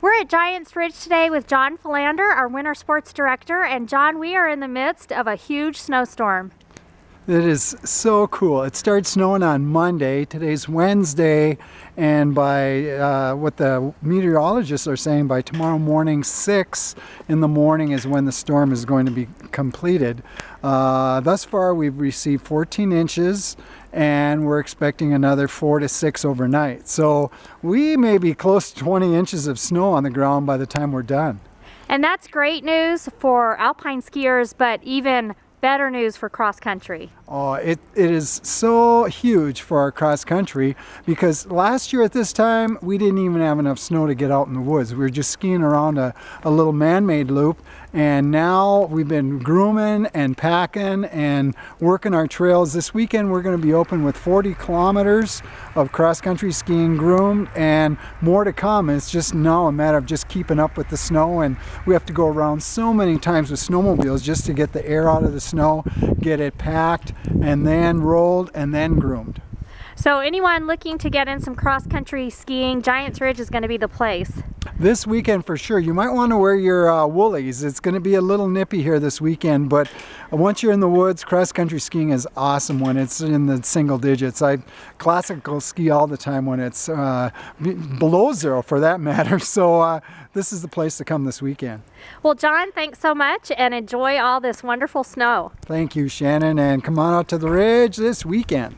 We're at Giants Ridge today with John Philander, our winter sports director. And John, we are in the midst of a huge snowstorm. It is so cool. It starts snowing on Monday. Today's Wednesday, and by what the meteorologists are saying, by tomorrow morning, 6 in the morning is when the storm is going to be completed. Thus far, we've received 14 inches, and we're expecting another 4 to 6 overnight. So we may be close to 20 inches of snow on the ground by the time we're done. And that's great news for alpine skiers, but even better news for cross country. Oh, it is so huge for our cross country, because last year at this time we didn't even have enough snow to get out in the woods. We were just skiing around a little man-made loop, and now we've been grooming and packing and working our trails. This weekend we're going to be open with 40 kilometers of cross-country skiing groomed, and more to come. It's just now a matter of just keeping up with the snow, and we have to go around so many times with snowmobiles just to get the air out of the snow, get it packed, and then rolled and then groomed. So anyone looking to get in some cross-country skiing, Giants Ridge is going to be the place. This weekend for sure. You might want to wear your woolies. It's going to be a little nippy here this weekend, but once you're in the woods, cross-country skiing is awesome when it's in the single digits. I classical ski all the time when it's below zero, for that matter. So this is the place to come this weekend. Well, John, thanks so much, and enjoy all this wonderful snow. Thank you, Shannon, and come on out to the Ridge this weekend.